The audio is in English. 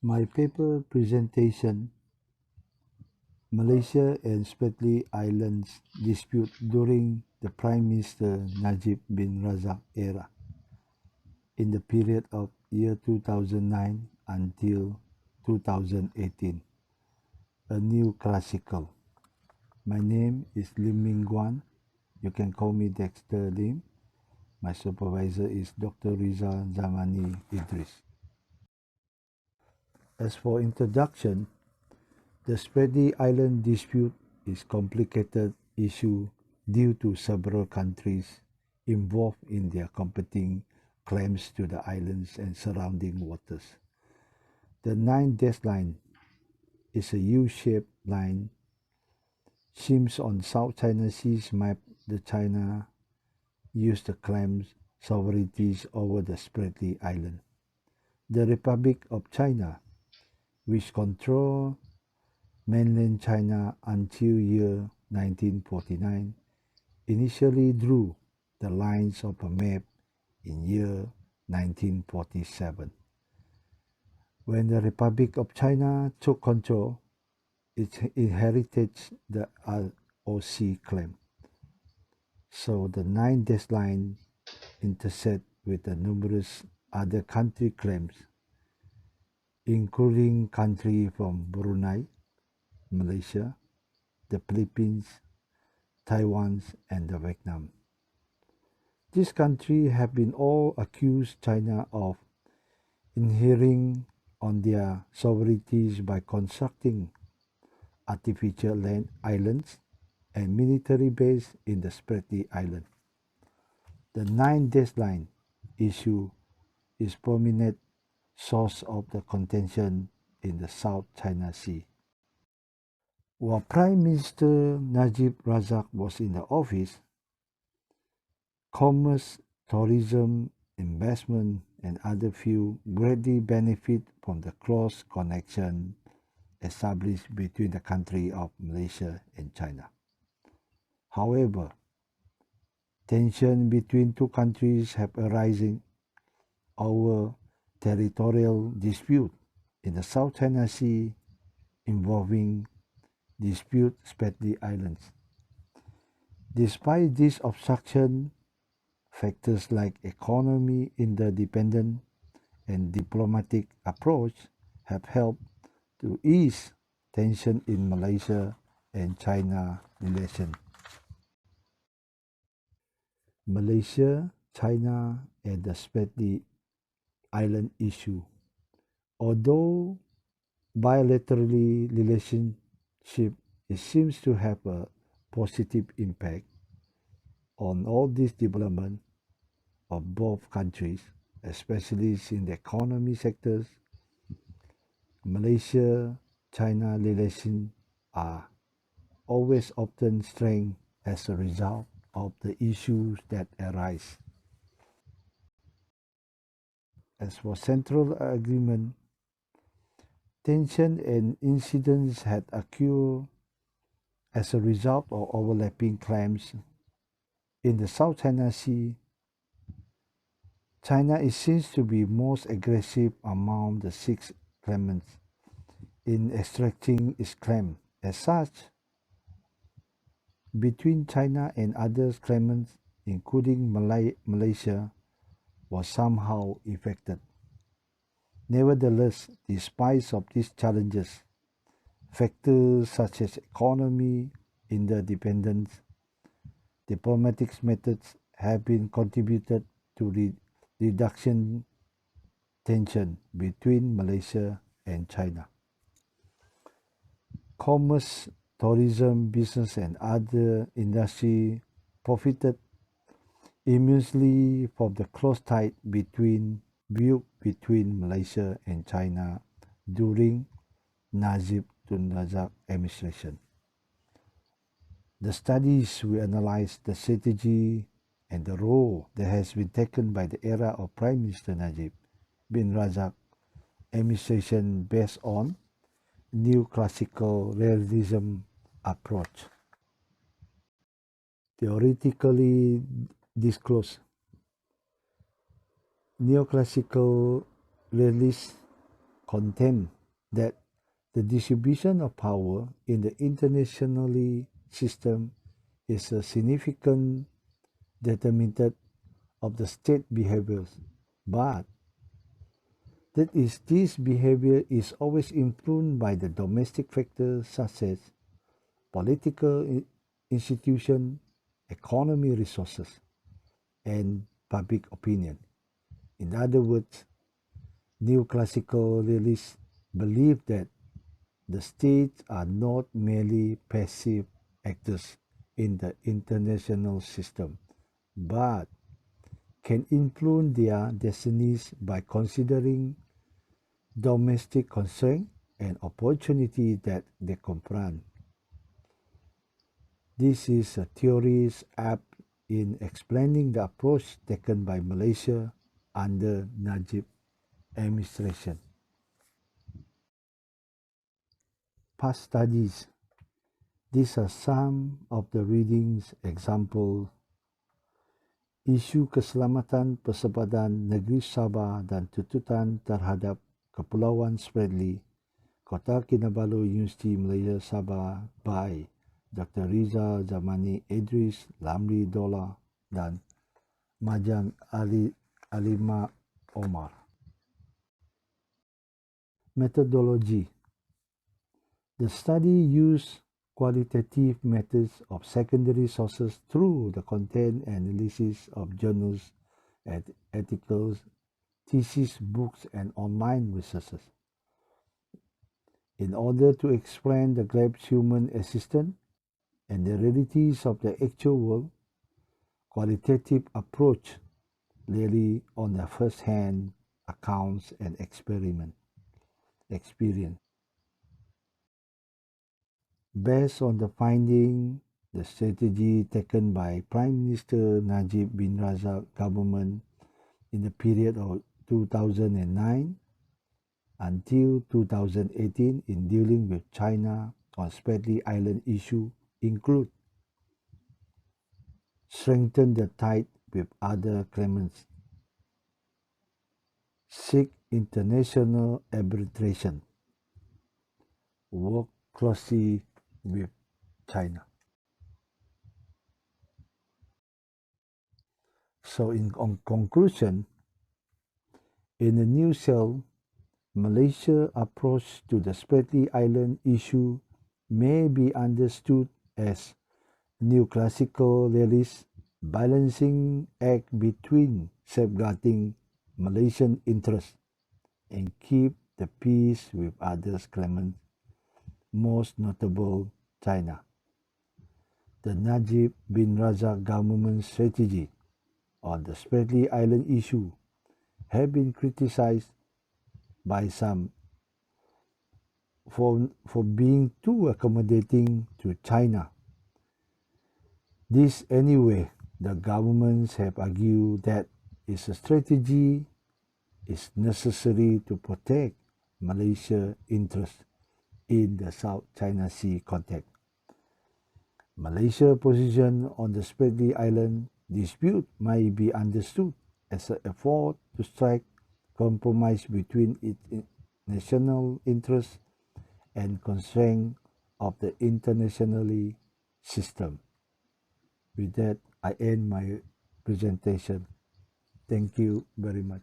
My paper presentation, Malaysia and Spratly Islands dispute during the Prime Minister Najib bin Razak era, in the period of year 2009 until 2018, a new classical. My name is Lim Ming Guan. You can call me Dexter Lim. My supervisor is Dr. Riza Zamani Idris. As for introduction, the Spratly Island dispute is a complicated issue due to several countries involved in their competing claims to the islands and surrounding waters. The 9-dash line is a U-shaped line seems on South China Sea's map. The China used to claim sovereignties over the Spratly Island. The Republic of China, which controlled mainland China until year 1949, initially drew the lines of a map in year 1947. When the Republic of China took control, it inherited the ROC claim. So the 9-dash line intersect with the numerous other country claims, including countries from Brunei, Malaysia, the Philippines, Taiwan, and Vietnam. These countries have been all accused China of inhering on their sovereignties by constructing artificial land islands and military base in the Spratly Island. The 9-dash line issue is prominent source of the contention in the South China Sea. While Prime Minister Najib Razak was in the office, commerce, tourism, investment, and other fields greatly benefit from the close connection established between the country of Malaysia and China. However, tension between two countries have arisen over territorial dispute in the South China Sea involving dispute Spratly Islands. Despite this obstruction, factors like economy interdependence and diplomatic approach have helped to ease tension in Malaysia and China relations. Malaysia, China, and the Spratly Island issue. Although bilaterally relationship, it seems to have a positive impact on all these development of both countries, especially in the economy sectors. Malaysia-China relations are always often strained as a result of the issues that arise. As for central agreement, tension and incidents had occurred as a result of overlapping claims in the South China Sea. China seems to be most aggressive among the 6 claimants in extracting its claim. As such, between China and other claimants, including Malaysia, was somehow affected. Nevertheless, despite of these challenges, factors such as economy, interdependence, diplomatic methods have been contributed to reduction tension between Malaysia and China. Commerce, tourism, business, and other industry profited immensely from the close tie between Malaysia and China during Najib Razak administration. The studies will analyze the strategy and the role that has been taken by the era of Prime Minister Najib bin Razak administration based on new classical realism approach. Theoretically disclosed, neoclassical realist contend that the distribution of power in the international system is a significant determinant of the state behaviors, but that is, this behavior is always influenced by the domestic factors such as political institution, economy resources, and public opinion. In other words, neoclassical realists believe that the states are not merely passive actors in the international system, but can influence their destinies by considering domestic constraints and opportunities that they confront. This is a theory apt in explaining the approach taken by Malaysia under Najib administration. Past studies. These are some of the readings examples. Isu keselamatan persempadanan negeri Sabah dan tuntutan terhadap Kepulauan Spratly, Kota Kinabalu, Universiti Malaysia Sabah by Dr. Riza Zamani Idris, Lamri Dola, dan Majan Alima Omar. Methodology. The study used qualitative methods of secondary sources through the content analysis of journals, articles, theses, books, and online resources. In order to explain the gaps human existence and the realities of the actual world, qualitative approach really on the first-hand accounts and experience. Based on the finding, the strategy taken by Prime Minister Najib bin Razak government in the period of 2009 until 2018 in dealing with China on Spratly Island issue include strengthen the tie with other claimants, seek international arbitration, work closely with China. So in conclusion, in a nutshell, Malaysia's approach to the Spratly Island issue may be understood as neoclassical realist balancing act between safeguarding Malaysian interests and keep the peace with others claimants, most notable China. The Najib bin Razak government strategy on the Spratly Island issue have been criticized by some for being too accommodating to China. This anyway, the governments have argued that its strategy is necessary to protect Malaysia's interests in the South China Sea context. Malaysia's position on the Spratly Island dispute might be understood as an effort to strike compromise between its national interests and constraints of the international system. With that, I end my presentation. Thank you very much.